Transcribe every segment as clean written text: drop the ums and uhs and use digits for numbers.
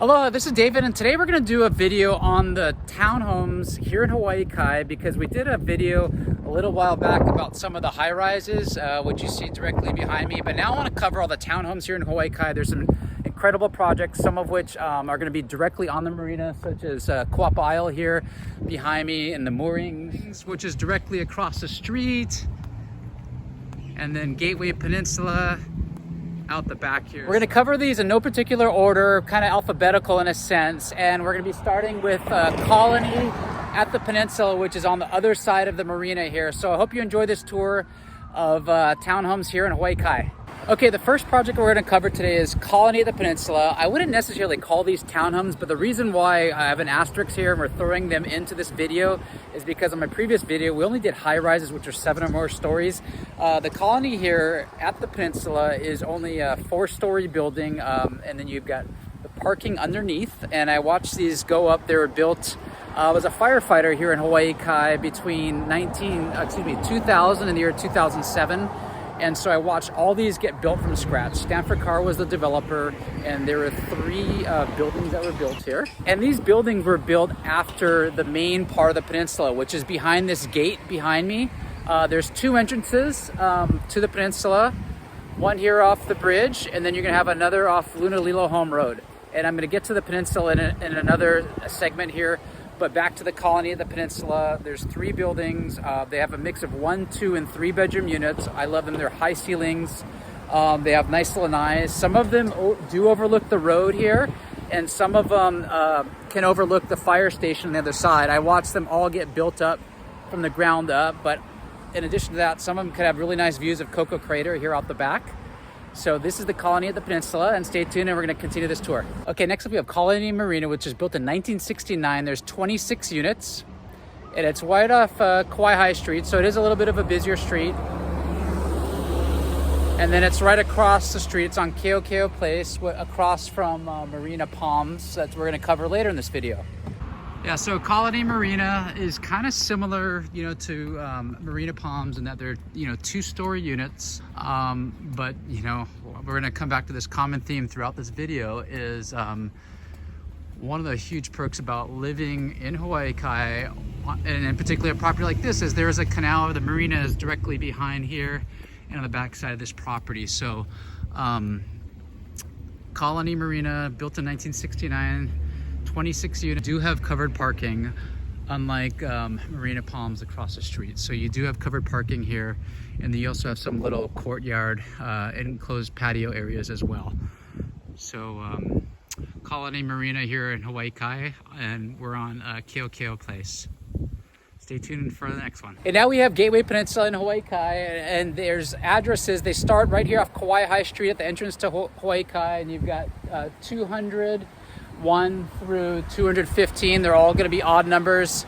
Hello, this is David, and today we're going to do a video on the townhomes here in Hawaii Kai, because we did a video a little while back about some of the high-rises, which you see directly behind me. But now I want to cover all the townhomes here in Hawaii Kai. There's some incredible projects, some of which are going to be directly on the marina, such as Kuapa Isle here behind me, and the Moorings, which is directly across the street, and then Gateway Peninsula out the back here. We're going to cover these in no particular order, kind of alphabetical in a sense, and we're going to be starting with Colony at the Peninsula, which is on the other side of the marina here. So I hope you enjoy this tour of townhomes here in Hawaii Kai. Okay, the first project we're going to cover today is Colony at the Peninsula. I wouldn't necessarily call these townhomes, but the reason why I have an asterisk here and we're throwing them into this video is because on my previous video, we only did high rises, which are 7 or more stories. The Colony here at the Peninsula is only a 4-story building, and then you've got the parking underneath. And I watched these go up. They were built, I was a firefighter here in Hawaii Kai between 2000 and the year 2007. And so I watched all these get built from scratch. Stanford Carr was the developer, and there were 3 buildings that were built here. And these buildings were built after the main part of the peninsula, which is behind this gate behind me. There's 2 entrances to the peninsula, one here off the bridge, and then you're gonna have another off Lunalilo Home Road. And I'm gonna get to the peninsula in another segment here. But back to the Colony at the Peninsula, there's 3 buildings. They have a mix of 1, 2, and 3 bedroom units. I love them. They're high ceilings. They have nice lanais. Some of them do overlook the road here, and some of them can overlook the fire station on the other side. I watched them all get built up from the ground up, but in addition to that, some of them could have really nice views of Koko Crater here out the back. So this is the Colony at the Peninsula, and stay tuned and we're going to continue this tour. Okay, next up we have Colony Marina, which was built in 1969. There's 26 units, and it's right off Kawaihae Street, so it is a little bit of a busier street. And then it's right across the street. It's on Keo Place, across from Marina Palms. That we're going to cover later in this video. Yeah, so Colony Marina is kind of similar, to Marina Palms in that they're, 2-story units. But, we're going to come back to this common theme throughout this video is one of the huge perks about living in Hawaii Kai, and in particular a property like this, is there's a canal. The marina is directly behind here and on the back side of this property. So Colony Marina, built in 1969. 26 units, do have covered parking, unlike Marina Palms across the street. So you do have covered parking here, and then you also have some little courtyard enclosed patio areas as well. So Colony Marina here in Hawaii Kai, and we're on Keo Place. Stay tuned for the next one. And now we have Gateway Peninsula in Hawaii Kai, and there's addresses. They start right here off Kawaihae Street at the entrance to Hawaii Kai, and you've got 201 through 215. They're all going to be odd numbers,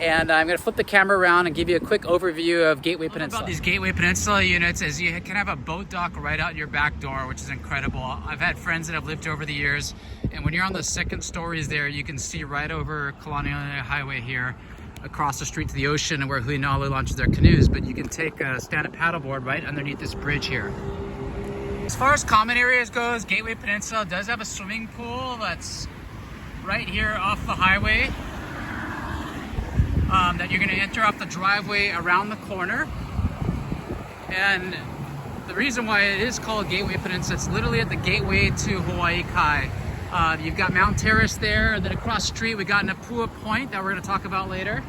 and I'm going to flip the camera around and give you a quick overview of Gateway Peninsula. About these Gateway Peninsula units is you can have a boat dock right out your back door, which is incredible. I've had friends that have lived over the years, and when you're on the 2nd stories there, you can see right over Kalama Highway here across the street to the ocean, and where Honolulu launches their canoes. But you can take a stand-up paddleboard right underneath this bridge here. As far as common areas goes, Gateway Peninsula does have a swimming pool that's right here off the highway, that you're going to enter off the driveway around the corner. And the reason why it is called Gateway Peninsula, it's literally at the gateway to Hawaii Kai. You've got Mount Terrace there, and then across the street we got Napua Point that we're going to talk about later.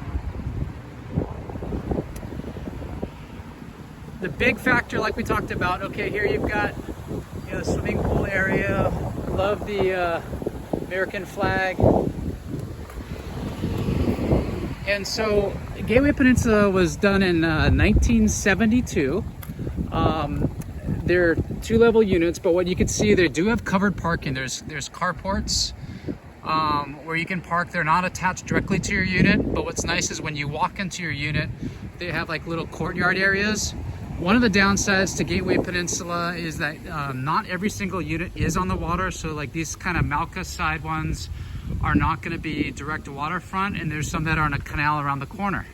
The big factor, like we talked about, okay, here you've got the swimming pool area. Love the American flag. And so Gateway Peninsula was done in 1972. They're 2-level units, but what you can see, they do have covered parking. There's carports where you can park. They're not attached directly to your unit, but what's nice is when you walk into your unit, they have like little courtyard areas. One of the downsides to Gateway Peninsula is that not every single unit is on the water. So like these kind of Malka side ones are not going to be direct waterfront, and there's some that are on a canal around the corner.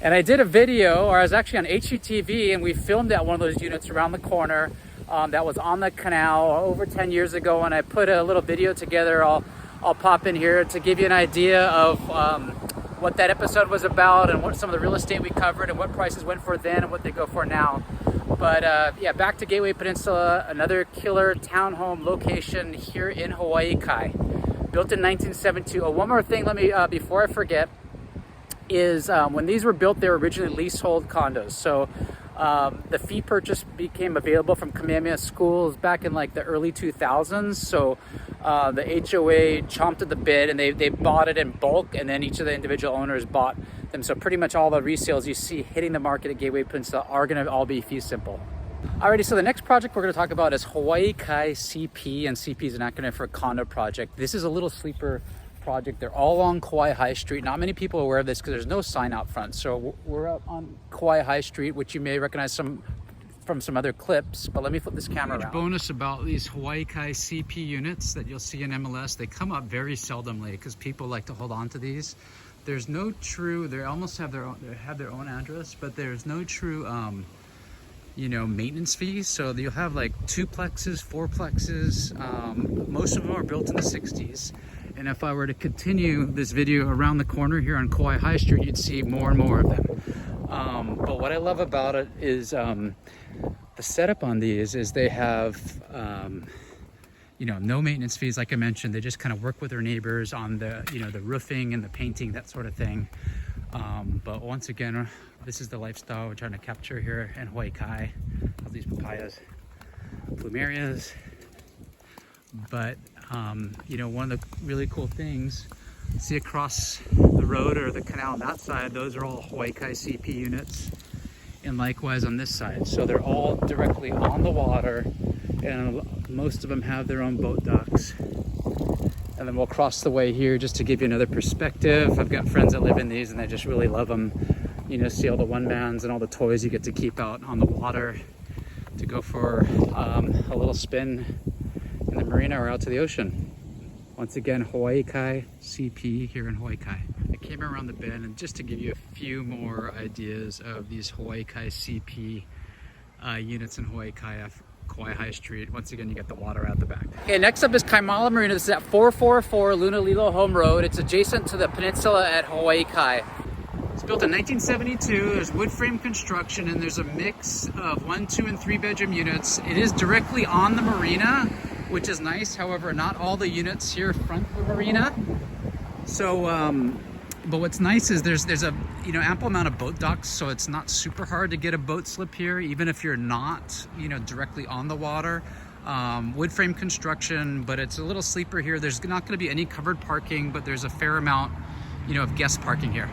And I did a video, or I was actually on HGTV, and we filmed at one of those units around the corner that was on the canal over 10 years ago, and I put a little video together. I'll I'll pop in here to give you an idea of what that episode was about and what some of the real estate we covered and what prices went for then and what they go for now. But yeah, back to Gateway Peninsula, another killer townhome location here in Hawaii Kai, built in 1972. Oh, one more thing, let me before I forget, is when these were built, they were originally leasehold condos. So the fee purchase became available from Kamehameha schools back in like the early 2000s. So the HOA chomped at the bit and they bought it in bulk, and then each of the individual owners bought them. So pretty much all the resales you see hitting the market at Gateway Peninsula are going to all be fee simple. Alrighty, so the next project we're going to talk about is Hawaii Kai CP, and CP is an acronym for condo project. This is a little sleeper project. They're all on Kawaihae Street. Not many people are aware of this because there's no sign out front. So we're up on Kawaihae Street, which you may recognize from some other clips, but let me flip this camera around. Bonus about these Hawaii Kai CP units that you'll see in MLS, they come up very seldomly because people like to hold on to these. There's no true, they almost have their own address, but there's no true you know, maintenance fees. So you'll have like 2plexes, 4plexes. Most of them are built in the 60s. And if I were to continue this video around the corner here on Kawaihae Street, you'd see more and more of them. But what I love about it is the setup on these is they have, you know, no maintenance fees. Like I mentioned, they just kind of work with their neighbors on the, you know, the roofing and the painting, that sort of thing. But once again, this is the lifestyle we're trying to capture here in Hawaii Kai. All these papayas, plumerias. But you know, one of the really cool things, see across the road or the canal on that side, those are all Hawaii Kai CP units, and likewise on this side. So they're all directly on the water, and most of them have their own boat docks. And then we'll cross the way here just to give you another perspective. I've got friends that live in these and they just really love them. You know, see all the one-mans and all the toys you get to keep out on the water to go for a little spin in the marina or out to the ocean. Once again, Hawaii Kai CP here in Hawaii Kai. I came around the bend, and just to give you a few more ideas of these Hawaii Kai CP units in Hawaii Kai, Kawaihae Street. Once again, you get the water out the back. Okay, next up is Kaimala Marina. This is at 444 Lunalilo Home Road. It's adjacent to the peninsula at Hawaii Kai. It's built in 1972. There's wood frame construction, and there's a mix of 1, 2, and 3 bedroom units. It is directly on the marina, which is nice. However, not all the units here front the marina. So, but what's nice is there's a, you know, ample amount of boat docks, so it's not super hard to get a boat slip here, even if you're not, you know, directly on the water. Wood frame construction, but it's a little sleeper here. There's not going to be any covered parking, but there's a fair amount, you know, of guest parking here.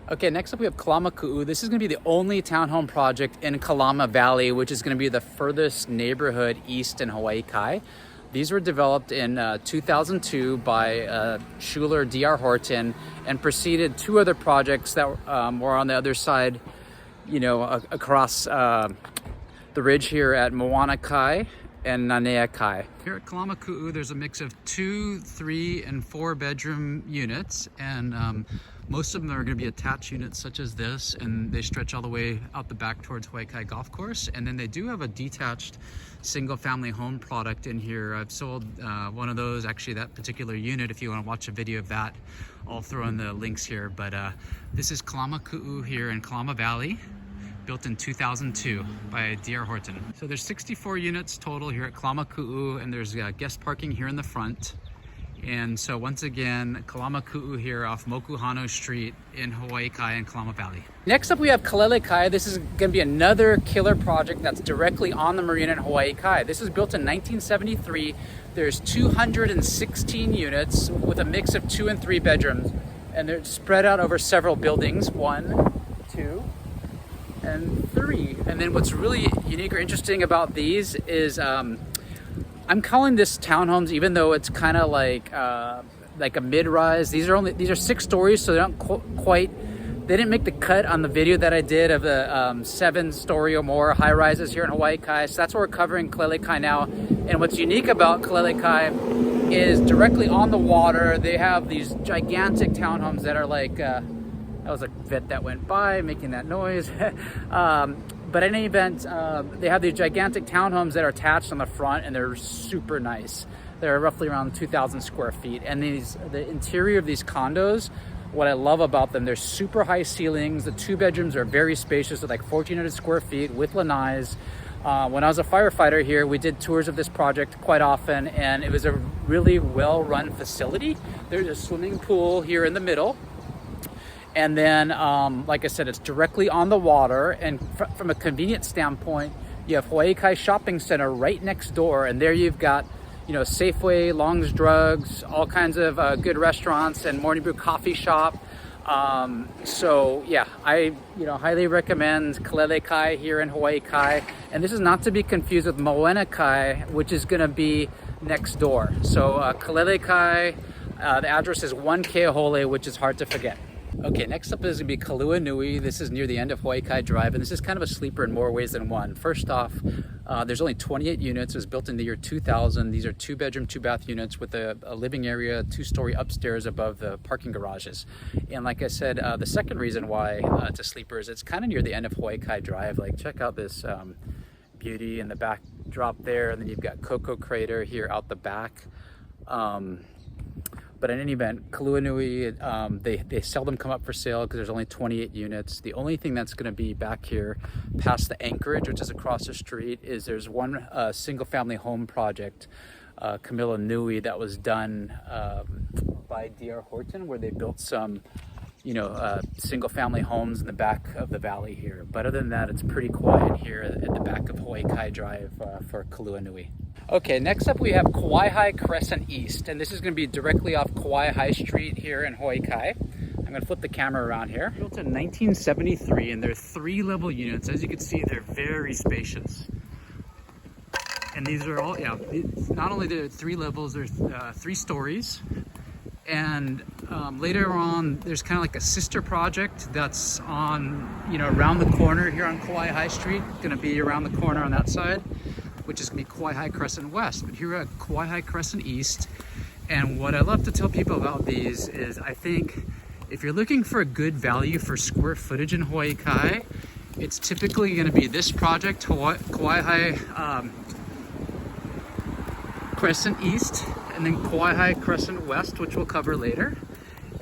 Okay, next up we have Kalama Kuu. This is going to be the only townhome project in Kalama Valley, which is going to be the furthest neighborhood east in Hawaii Kai. These were developed in 2002 by Schuler D.R. Horton and preceded 2 other projects that were on the other side, you know, across the ridge here at Moana Kai and Nanea Kai. Here at Kalama Kuu, there's a mix of 2, 3, and 4 bedroom units, and most of them are going to be attached units such as this, and they stretch all the way out the back towards Hawaii Kai Golf Course. And then they do have a detached single family home product in here. I've sold one of those, actually that particular unit. If you want to watch a video of that, I'll throw in the links here. But this is Kalama Kuu here in Kalama Valley, built in 2002 by D.R. Horton. So there's 64 units total here at Kalama Kuu, and there's guest parking here in the front. And so once again, Kalama Kuu here off Mokuhano Street in Hawaii Kai and Kalama Valley. Next up we have Kalele Kai. This is going to be another killer project that's directly on the marina in Hawaii Kai. This was built in 1973. There's 216 units with a mix of 2 and 3 bedrooms. And they're spread out over several buildings, 1, 2, and 3. And then what's really unique or interesting about these is I'm calling this townhomes, even though it's kind of like a mid-rise. These are 6 stories, so they don't quite. They didn't make the cut on the video that I did of the 7-story or more high rises here in Hawaii Kai. So that's what we're covering Kalele Kai now. And what's unique about Kalele Kai is directly on the water. They have these gigantic townhomes that are like. That was a vet that went by making that noise. But in any event, they have these gigantic townhomes that are attached on the front, and they're super nice. They're roughly around 2,000 square feet. And the interior of these condos, what I love about them, they're super high ceilings. The 2 bedrooms are very spacious at like 1,400 square feet with lanais. When I was a firefighter here, we did tours of this project quite often, and it was a really well-run facility. There's a swimming pool here in the middle. And then, like I said, it's directly on the water. And from a convenience standpoint, you have Hawaii Kai Shopping Center right next door. And there you've got, you know, Safeway, Long's Drugs, all kinds of good restaurants and Morning Brew Coffee Shop. So yeah, I highly recommend Kalele Kai here in Hawaii Kai. And this is not to be confused with Moana Kai, which is going to be next door. So Kalele Kai, the address is 1 Keahole, which is hard to forget. Okay, next up is going to be Kaluanui. This is near the end of Hawaii Kai Drive, and this is kind of a sleeper in more ways than one. First off, there's only 28 units. It was built in the year 2000. These are 2-bedroom, 2-bath units with a living area, 2-story upstairs above the parking garages. And like I said, the second reason why it's a sleeper is it's kind of near the end of Hawaii Kai Drive. Like, check out this beauty in the backdrop there, and then you've got Koko Crater here out the back. But in any event, Kaluanui, they seldom come up for sale because there's only 28 units. The only thing that's going to be back here past the Anchorage, which is across the street, is there's one single-family home project, Kaimala Nui, that was done by D.R. Horton, where they built some, single-family homes in the back of the valley here. But other than that, it's pretty quiet here at the back of Hawaii Kai Drive for Kaluanui. Okay, next up we have Kawaihae Crescent East, and this is going to be directly off Kawaihae Street here in Hawaii Kai. I'm going to flip the camera around here. Built in 1973, and they're 3-level units. As you can see, they're very spacious. And these are all, not only they're 3 levels, they're 3 stories. And later on, there's kind of like a sister project that's on, around the corner here on Kawaihae Street. Going to be around the corner on that side, which is going to be Kawaihae Crescent West. But here at Kawaihae Crescent East, and what I love to tell people about these is I think if you're looking for a good value for square footage in Hawaii Kai, it's typically going to be this project, Kawaihae Crescent East, and then Kawaihae Crescent West, which we'll cover later.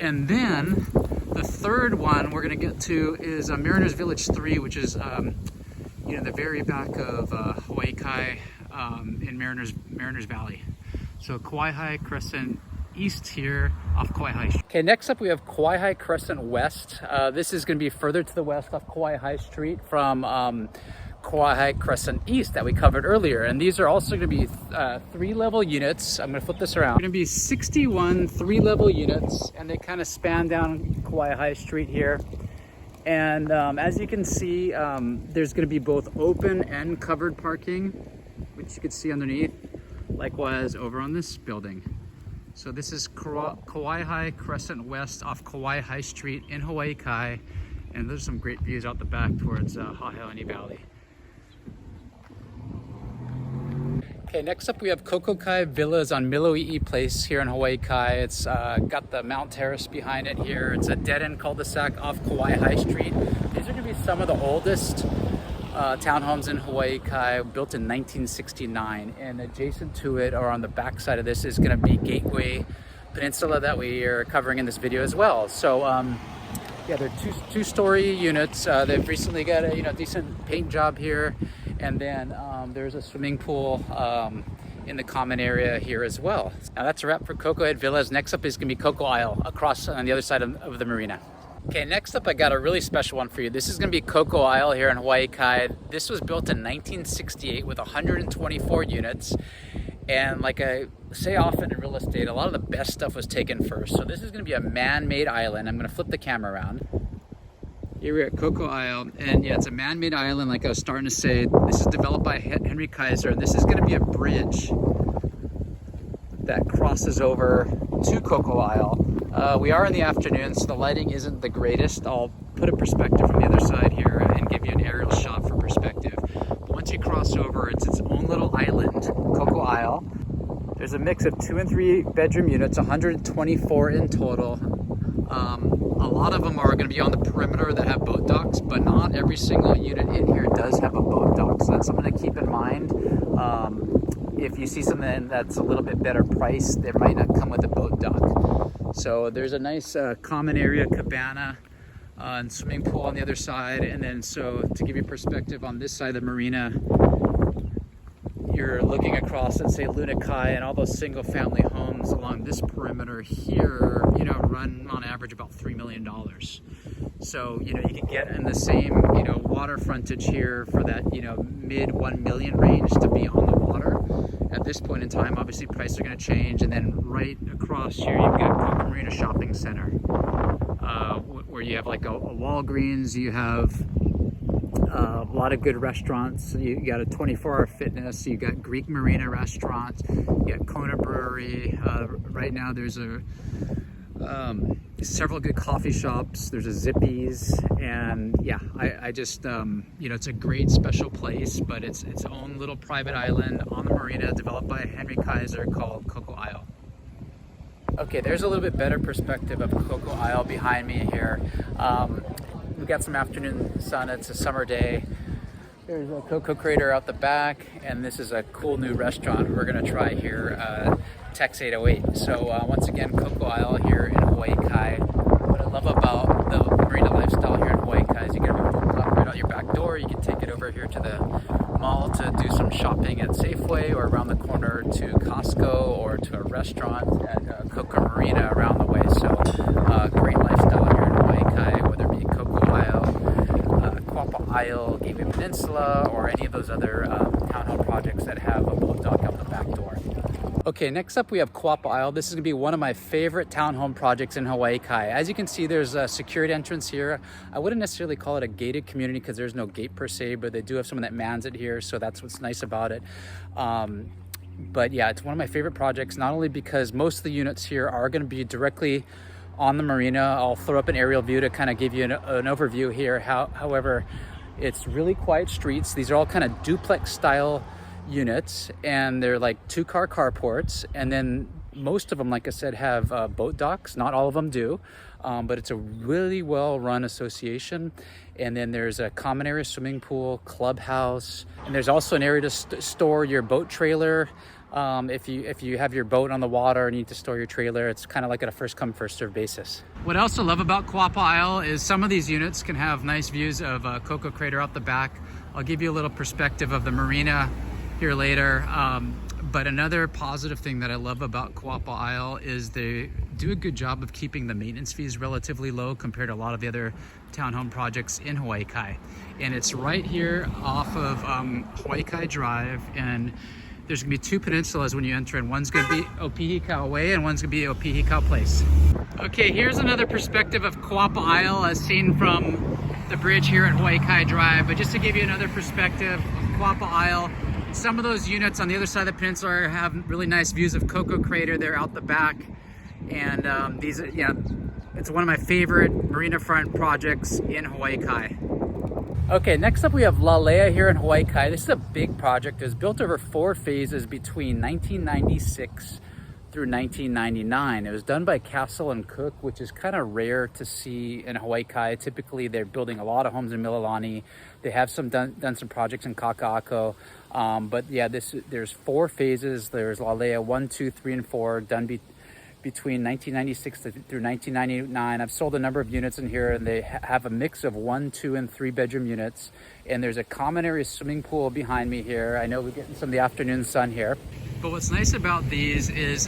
And then the third one we're going to get to is Mariners Village 3, which is the very back of Hawaii Kai in Mariners Valley. So Kawaihae Crescent East here off Kawaihae. Okay, next up we have Kawaihae Crescent West. This is going to be further to the west off Kawaihae Street from Kawaihae Crescent East that we covered earlier. And these are also going to be 3-level units. I'm going to flip this around. They're going to be 61 3-level units, and they kind of span down Kawaihae Street here. And as you can see, there's going to be both open and covered parking, which you can see underneath, likewise over on this building. So this is Kawaihae Crescent West off Kawaihae Street in Hawaii Kai, and there's some great views out the back towards Haheleini Valley. Okay, next up we have Koko Kai Villas on Miloi'i Place here in Hawaii Kai. It's got the Mount Terrace behind it here. It's a dead-end cul-de-sac off Kawaihae Street. These are going to be some of the oldest townhomes in Hawaii Kai, built in 1969. And adjacent to it, or on the back side of this, is going to be Gateway Peninsula that we are covering in this video as well. So yeah, they're 2-story units. They've recently got a decent paint job here. And then there's a swimming pool in the common area here as well. Now that's a wrap for Koko Head Villas. Next up is going to be Koko Isle across on the other side of the marina. Okay, next up I got a really special one for you. This is going to be Koko Isle here in Hawaii Kai. This was built in 1968 with 124 units. And like I say often in real estate, a lot of the best stuff was taken first. So this is going to be a man-made island. I'm going to flip the camera around. Here we're at Koko Isle, and yeah, it's a man-made island. Like I was starting to say, this is developed by Henry Kaiser, and this is going to be a bridge that crosses over to Koko Isle. We are in the afternoon, so the lighting isn't the greatest. I'll put a perspective from the other side here and give you an aerial shot for perspective. But once you cross over, it's its own little island, Koko Isle. There's a mix of 2 and 3 bedroom units, 124 in total. A lot of them are going to be on the perimeter that have boat docks, but not every single unit in here does have a boat dock, so that's something to keep in mind. if you see something that's a little bit better priced, there might not come with a boat dock. So there's a nice common area cabana and swimming pool on the other side. And then, so to give you perspective, on this side of the marina, you're looking across at, say, Luna Kai, and all those single family homes along this perimeter here, you know, run on average about $3 million. So, you know, you can get in the same, you know, water frontage here for that, you know, mid 1 million range to be on the water. At this point in time, obviously prices are going to change. And then right across here, you've got Koko Marina Shopping Center, where you have like a Walgreens, you have a lot of good restaurants. You got a 24-hour fitness, you got Greek Marina restaurants, you got Kona Brewery. Right now there's several good coffee shops, there's a Zippy's, and yeah, I just, you know, it's a great special place, but it's its own little private island on the marina developed by Henry Kaiser called Koko Isle. Okay, there's a little bit better perspective of Koko Isle behind me here. We got some afternoon sun, it's a summer day. There's a Koko Crater out the back, and this is a cool new restaurant we're gonna try here, Tex 808. So once again, Koko Isle here in Hawaii Kai. What I love about the marina lifestyle here in Hawaii Kai is you get a boat dock right out your back door. You can take it over here to the mall to do some shopping at Safeway, or around the corner to Costco, or to a restaurant at Koko Marina around the way. So great lifestyle here in Hawaii Kai, whether it be Koko Isle, Kuapa Isle, Gateway Peninsula, or any of those other townhome projects that have a boat dock out the back door. Okay, next up we have Kuapa Isle. This is gonna be one of my favorite townhome projects in Hawaii Kai. As you can see, there's a secured entrance here. I wouldn't necessarily call it a gated community because there's no gate per se, but they do have someone that mans it here, so that's what's nice about it. But yeah, it's one of my favorite projects, not only because most of the units here are gonna be directly on the marina. I'll throw up an aerial view to kind of give you an overview here. However, it's really quiet streets. These are all kind of duplex style units, and they're like 2-car carports, and then most of them, like I said, have boat docks. Not all of them do, but it's a really well run association. And then there's a common area swimming pool, clubhouse, and there's also an area to store your boat trailer. If you have your boat on the water and you need to store your trailer, it's kind of like at a first come first serve basis. What I also love about Kuapa Isle is some of these units can have nice views of Koko Crater out the back. I'll give you a little perspective of the marina here later. But another positive thing that I love about Kuapa Isle is they do a good job of keeping the maintenance fees relatively low compared to a lot of the other townhome projects in Hawaii Kai. And it's right here off of Hawaii Kai Drive, and there's gonna be 2 peninsulas when you enter, and one's gonna be Opihikau Way and one's gonna be Opihikau Place. Okay, here's another perspective of Kuapa Isle as seen from the bridge here at Hawaii Kai Drive. But just to give you another perspective of Kuapa Isle, some of those units on the other side of the peninsula have really nice views of Koko Crater there out the back. And these are, yeah, it's one of my favorite marina front projects in Hawaii Kai. Okay, next up we have Lalea here in Hawaii Kai. This is a big project. It was built over 4 phases between 1996 through 1999. It was done by Castle and Cook, which is kind of rare to see in Hawaii Kai. Typically, they're building a lot of homes in Mililani. They have done some projects in Kaka'ako. But yeah, there's 4 phases. There's Lalea 1, 2, 3, and 4 done between 1996 through 1999. I've sold a number of units in here, and they have a mix of 1, 2, and 3 bedroom units. And there's a common area swimming pool behind me here. I know we're getting some of the afternoon sun here. But what's nice about these is,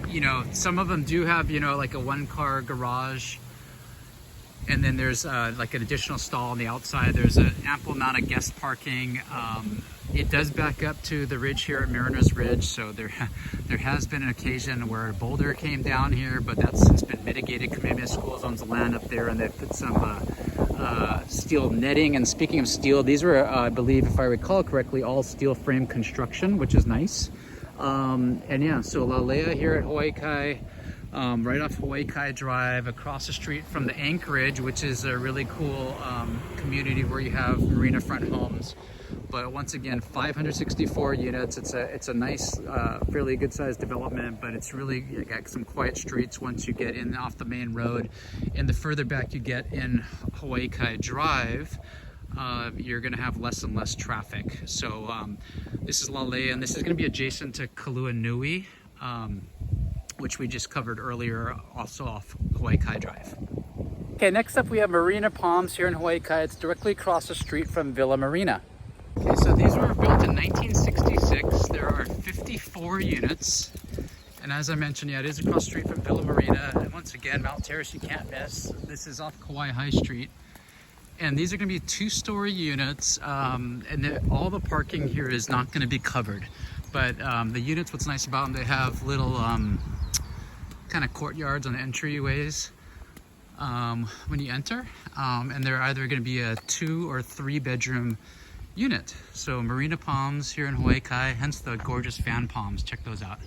you know, some of them do have, you know, like a 1-car garage. And then there's like an additional stall on the outside. There's an ample amount of guest parking. It does back up to the ridge here at Mariner's Ridge, so there has been an occasion where a boulder came down here, but that's since been mitigated. Kamehameha Schools owns the land up there, and they've put some steel netting. And speaking of steel, these were, I believe, if I recall correctly, all steel frame construction, which is nice. And yeah, so Lalea here at Hawaii Kai, right off Hawaii Kai Drive, across the street from the Anchorage, which is a really cool community where you have marina front homes. But once again, 564 units. It's a nice, fairly good sized development, but it's really got some quiet streets once you get in off the main road. And the further back you get in Hawaii Kai Drive, you're going to have less and less traffic. So this is Lalea, and this is going to be adjacent to Kaluanui, which we just covered earlier, also off Hawaii Kai Drive. Okay, next up we have Marina Palms here in Hawaii Kai. It's directly across the street from Villa Marina. Okay, so these were built in 1966. There are 54 units. And as I mentioned, yeah, it is across the street from Villa Marina. And once again, Mount Terrace, you can't miss. This is off Kawaihae Street. And these are going to be 2-story units. And all the parking here is not going to be covered. But the units, what's nice about them, they have little kind of courtyards on the entryways when you enter. And they're either going to be a 2 or 3 bedroom unit. So Marina Palms here in Hawaii Kai, hence the gorgeous fan palms. Check those out.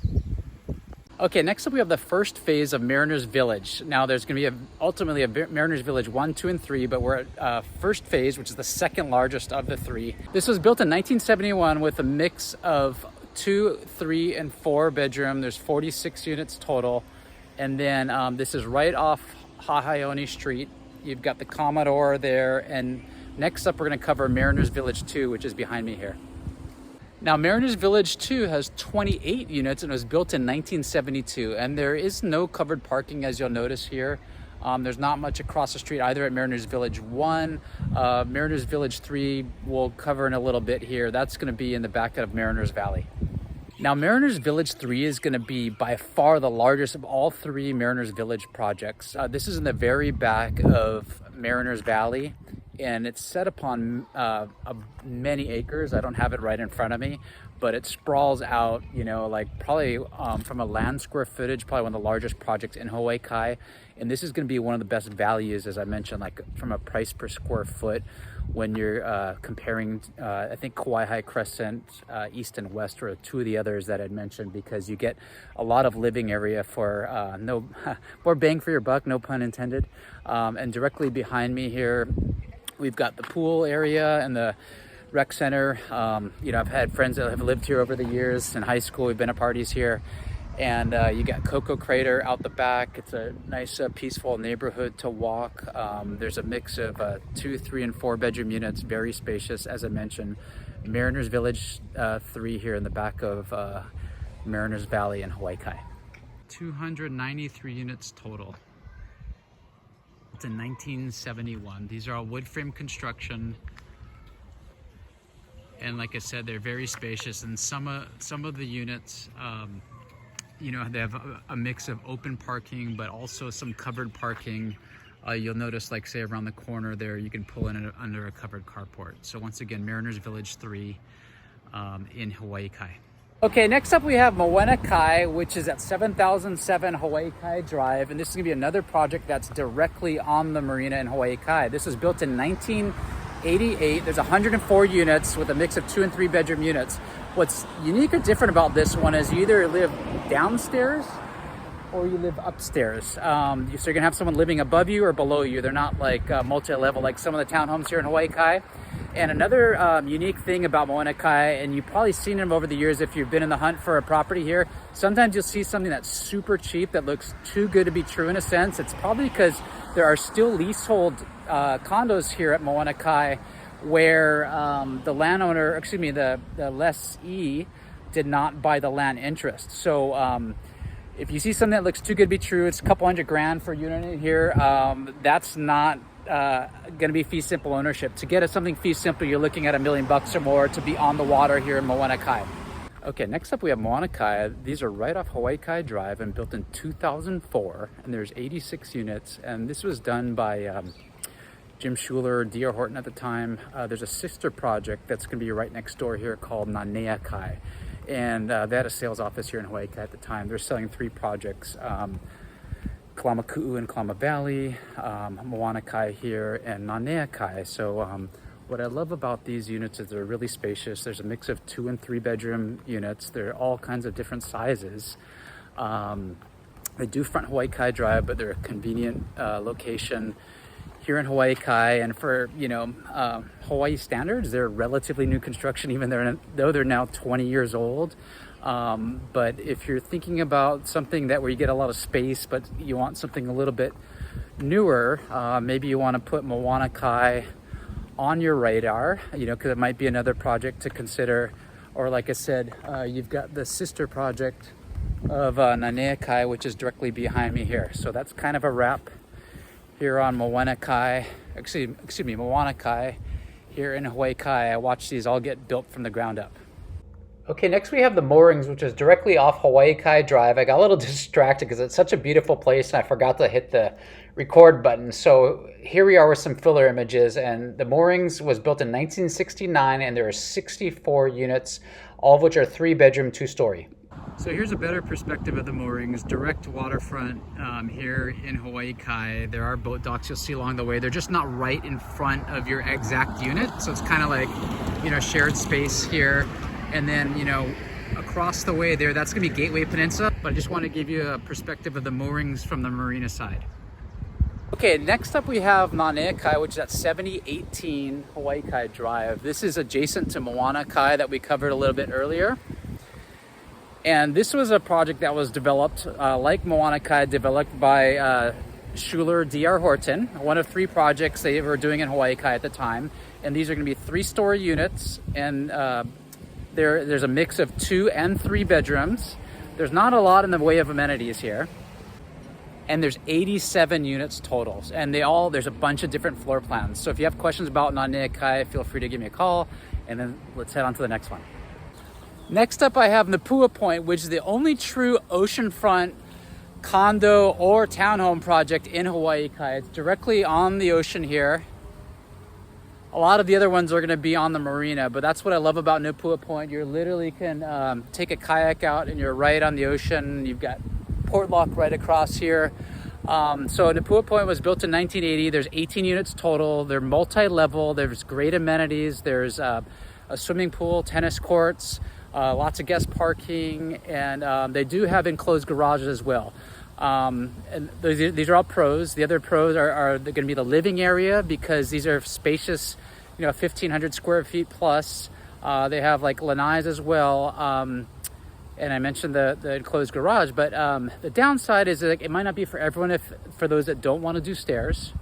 Okay, next up we have the first phase of Mariners Village. Now there's going to be ultimately a Mariners Village 1, 2, and 3, but we're at first phase, which is the second largest of the 3. This was built in 1971 with a mix of 2, 3, and 4 bedroom. There's 46 units total. And then this is right off Hahaione Street. You've got the Commodore there. And next up, we're going to cover Mariners Village 2, which is behind me here. Now, Mariners Village 2 has 28 units and was built in 1972. And there is no covered parking, as you'll notice here. There's not much across the street either at Mariners Village 1. Mariners Village 3 we'll cover in a little bit here. That's going to be in the back of Mariners Valley. Now, Mariners Village 3 is going to be by far the largest of all 3 Mariners Village projects. This is in the very back of Mariners Valley, and it's set upon many acres. I don't have it right in front of me, but it sprawls out, you know, like probably from a land square footage, probably one of the largest projects in Hawaii Kai. And this is going to be one of the best values, as I mentioned, like from a price per square foot when you're comparing, I think Kawaihae, Crescent, East and West were 2 of the others that I'd mentioned, because you get a lot of living area for more bang for your buck, no pun intended. And directly behind me here, we've got the pool area and the rec center. You know, I've had friends that have lived here over the years. In high school, we've been at parties here. And you got Koko Crater out the back. It's a nice, peaceful neighborhood to walk. There's a mix of 2, 3, and 4 bedroom units, very spacious, as I mentioned. Mariners Village 3 here in the back of Mariners Valley in Hawaii Kai. 293 units total. It's in 1971. These are all wood frame construction. And like I said, they're very spacious. And some of the units, you know, they have a mix of open parking, but also some covered parking. You'll notice, like, say, around the corner there, you can pull in under a covered carport. So once again, Mariners Village 3 in Hawaii Kai. Okay, next up we have Moana Kai, which is at 7007 Hawaii Kai Drive. And this is going to be another project that's directly on the marina in Hawaii Kai. This was built in 1988. There's 104 units with a mix of 2 and 3 bedroom units. What's unique or different about this one is you either live downstairs or you live upstairs. So you're gonna have someone living above you or below you. They're not like multi-level like some of the townhomes here in Hawaii Kai. And another unique thing about Moana Kai, and you've probably seen them over the years if you've been in the hunt for a property here, sometimes you'll see something that's super cheap that looks too good to be true in a sense. It's probably because there are still leasehold condos here at Moana Kai where the landowner, excuse me, the lessee did not buy the land interest. So if you see something that looks too good to be true, it's a couple $100,000 for a unit here. That's not going to be fee simple ownership. To get something fee simple, you're looking at $1 million or more to be on the water here in Moana Kai. Okay, next up we have Moana Kai. These are right off Hawaii Kai Drive and built in 2004, and there's 86 units. And this was done by Jim Schuler, D.R. Horton at the time. There's a sister project that's going to be right next door here called Nanea Kai. And they had a sales office here in Hawaii Kai at the time. They're selling 3 projects. Kalama Kuu in Kalama Valley, Moana Kai here, and Nanea Kai. So what I love about these units is they're really spacious. There's a mix of 2 and 3 bedroom units. They're all kinds of different sizes. They do front Hawaii Kai Drive, but they're a convenient location here in Hawaii Kai. And for, you know, Hawaii standards, they're relatively new construction, even though they're now 20 years old. But if you're thinking about something where you get a lot of space, but you want something a little bit newer, maybe you want to put Moana Kai on your radar, you know, because it might be another project to consider. Or like I said, you've got the sister project of Nanea Kai, which is directly behind me here. So that's kind of a wrap here on Moana Kai, excuse me, Moana Kai here in Hawaii Kai. I watched these all get built from the ground up. Okay, next we have the Moorings, which is directly off Hawaii Kai Drive. I got a little distracted because it's such a beautiful place and I forgot to hit the record button. So here we are with some filler images, and the Moorings was built in 1969 and there are 64 units, all of which are 3-bedroom, 2-story. So here's a better perspective of the Moorings, direct waterfront here in Hawaii Kai. There are boat docks you'll see along the way. They're just not right in front of your exact unit. So it's kind of like, you know, shared space here. And then, you know, across the way there, that's gonna be Gateway Peninsula. But I just want to give you a perspective of the Moorings from the marina side. Okay, next up we have Nanea Kai, which is at 7018 Hawaii Kai Drive. This is adjacent to Moana Kai that we covered a little bit earlier. And this was a project that was developed, like Moana Kai, developed by Schuler D.R. Horton, one of 3 projects they were doing in Hawaii Kai at the time. And these are going to be 3-story units, and there's a mix of 2 and 3 bedrooms. There's not a lot in the way of amenities here. And there's 87 units total. And there's a bunch of different floor plans. So if you have questions about Nanea Kai, feel free to give me a call. And then let's head on to the next one. Next up, I have Napua Point, which is the only true oceanfront condo or townhome project in Hawaii Kai. It's directly on the ocean here. A lot of the other ones are going to be on the marina, but that's what I love about Napua Point. You literally can take a kayak out and you're right on the ocean. You've got Port Lock right across here. So Napua Point was built in 1980. There's 18 units total. They're multi-level. There's great amenities. There's a swimming pool, tennis courts, lots of guest parking, and they do have enclosed garages as well. And these are all pros. The other pros are going to be the living area, because these are spacious, you know, 1,500 square feet plus. They have like lanais as well. And I mentioned the enclosed garage, but the downside is that it might not be for everyone, for those that don't want to do stairs,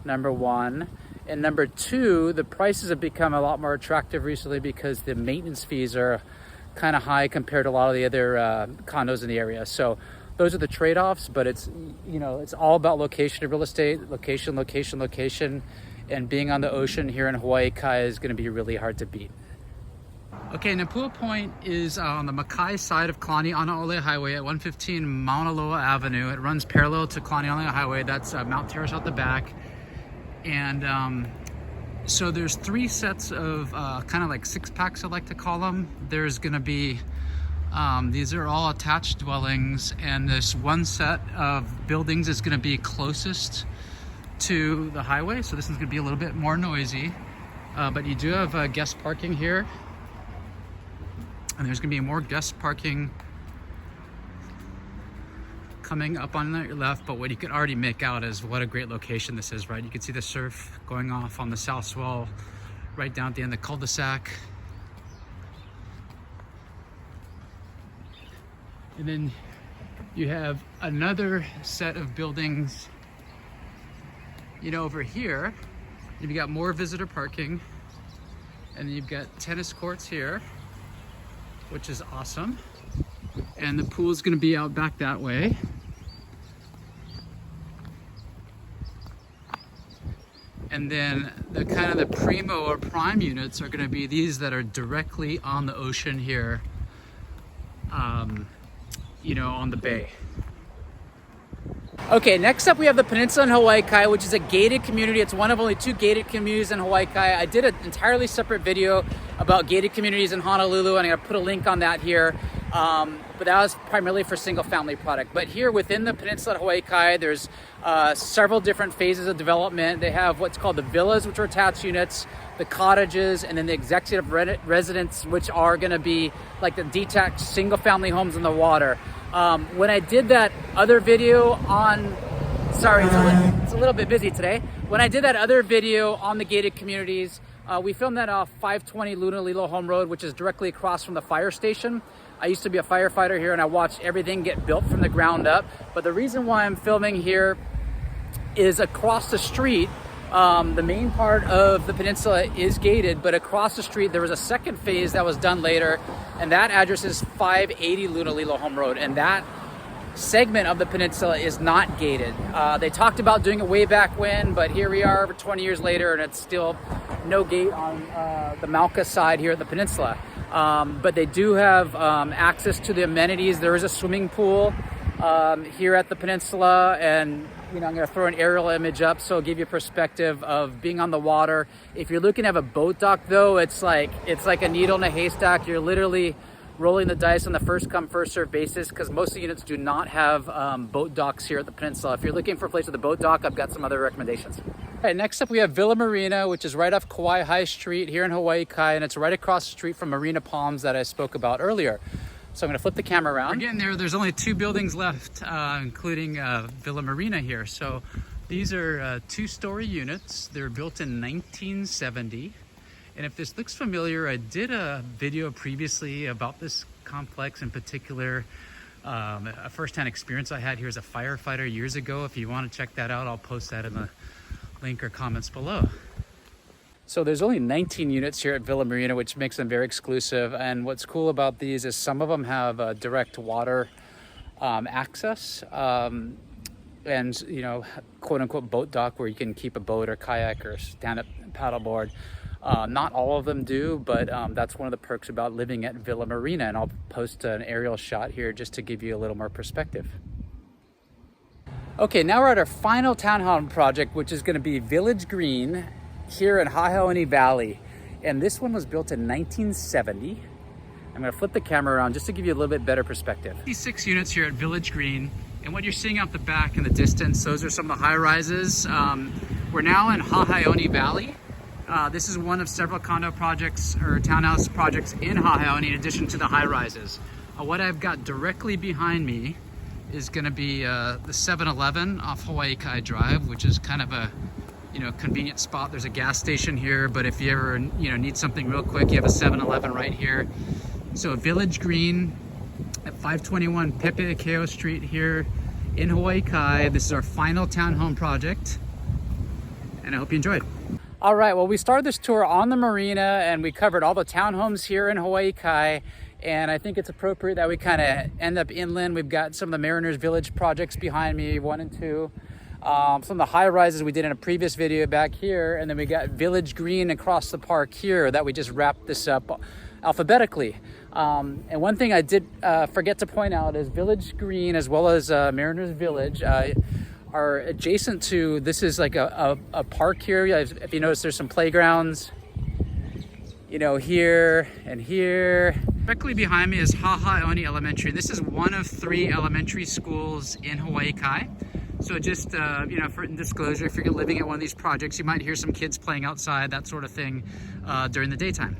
number one. And number two, the prices have become a lot more attractive recently because the maintenance fees are kind of high compared to a lot of the other condos in the area. So those are the trade-offs, but it's, you know, it's all about location of real estate, location, location, location. And being on the ocean here in Hawaii Kai is going to be really hard to beat. Okay, Napua Point is on the Makai side of Kalaniʻanaʻole Highway at 115 Mauna Loa Avenue. It runs parallel to Kalaniʻanaʻole Highway. That's Mount Terrace out the back. And so there's 3 sets of kind of like 6-packs, I like to call them. There's going to be, these are all attached dwellings, and this one set of buildings is going to be closest to the highway. So this is going to be a little bit more noisy, but you do have guest parking here. And there's gonna be more guest parking coming up on your left, but what you can already make out is what a great location this is, right? You can see the surf going off on the south swell right down at the end of the cul-de-sac. And then you have another set of buildings, you know, over here. You've got more visitor parking, and you've got tennis courts here, which is awesome. And the pool is going to be out back that way. And then the kind of the primo or prime units are going to be these that are directly on the ocean here, you know, on the bay. Okay, next up we have the Peninsula in Hawaii Kai, which is a gated community. It's one of only 2 gated communities in Hawaii Kai. I did an entirely separate video about gated communities in Honolulu, and I'm gonna put a link on that here. But that was primarily for single family product. But here within the Peninsula at Hawaii Kai, there's several different phases of development. They have what's called the villas, which are attached units, the cottages, and then the executive residence, which are gonna be like the detached single family homes on the water. When I did that other video on, sorry, it's a little bit busy today. When I did that other video on the gated communities, we filmed that off 520 Luna Lilo Home Road, which is directly across from the fire station. I used to be a firefighter here, and I watched everything get built from the ground up. But the reason why I'm filming here is across the street The main part of the peninsula is gated, but across the street there was a second phase that was done later, and that address is 580 Lunalilo Home Road, and that segment of the peninsula is not gated. They talked about doing it way back when, but here we are 20 years later and it's still no gate on the Malka side here at the peninsula. But they do have access to the amenities. There is a swimming pool here at the peninsula, and I'm going to throw an aerial image up so it'll give you a perspective of being on the water. If you're looking to have a boat dock though, it's like a needle in a haystack. You're literally rolling the dice on the first come first serve basis, because most of the units do not have boat docks here at the peninsula. If you're looking for a place with a boat dock, I've got some other recommendations. All right, next up we have Villa Marina, which is right off Kawaihae Street here in Hawaii Kai, and it's right across the street from Marina Palms that I spoke about earlier. So I'm going to flip the camera around. We're getting there. There's only 2 buildings left, including Villa Marina here. So these are 2-story units. They were built in 1970. And if this looks familiar, I did a video previously about this complex in particular. A first-hand experience I had here as a firefighter years ago. If you want to check that out, I'll post that in the link or comments below. So there's only 19 units here at Villa Marina, which makes them very exclusive. And what's cool about these is some of them have direct water access. And quote unquote boat dock where you can keep a boat or kayak or stand-up paddleboard. Not all of them do, but that's one of the perks about living at Villa Marina, and I'll post an aerial shot here just to give you a little more perspective. Okay, now we're at our final townhome project, which is going to be Village Green here in Haehaoni Valley, and this one was built in 1970. I'm going to flip the camera around just to give you a little bit better perspective. These 6 units here at Village Green, and what you're seeing out the back in the distance, those are some of the high rises. We're now in Haehaoni Valley. This is one of several condo projects or townhouse projects in Haehaoni in addition to the high rises. What I've got directly behind me is going to be the 7-Eleven off Hawaii Kai Drive, which is kind of a convenient spot. There's a gas station here, but if you ever need something real quick, you have a 7-Eleven right here. So Village Green at 521 Pepe Akeo Street here in Hawaii Kai. This is our final townhome project, and I hope you enjoyed. All right, well, we started this tour on the marina and we covered all the townhomes here in Hawaii Kai, and I think it's appropriate that we kind of end up inland. We've got some of the Mariners Village projects behind me, 1 and 2. Some of the high rises we did in a previous video back here, and then we got Village Green across the park here that we just wrapped this up alphabetically. And one thing I did forget to point out is Village Green as well as Mariners Village are adjacent to, this is like a park here. If you notice, there's some playgrounds, here and here. Directly behind me is Haehaoni Elementary. This is one of 3 elementary schools in Hawaii Kai. So just, for disclosure, if you're living at one of these projects, you might hear some kids playing outside, that sort of thing, during the daytime.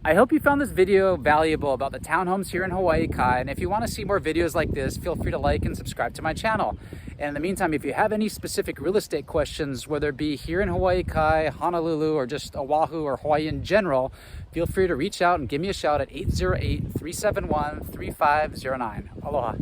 I hope you found this video valuable about the townhomes here in Hawaii Kai, and if you want to see more videos like this, feel free to like and subscribe to my channel. And in the meantime, if you have any specific real estate questions, whether it be here in Hawaii Kai, Honolulu, or just Oahu or Hawaii in general, feel free to reach out and give me a shout at 808-371-3509. Aloha.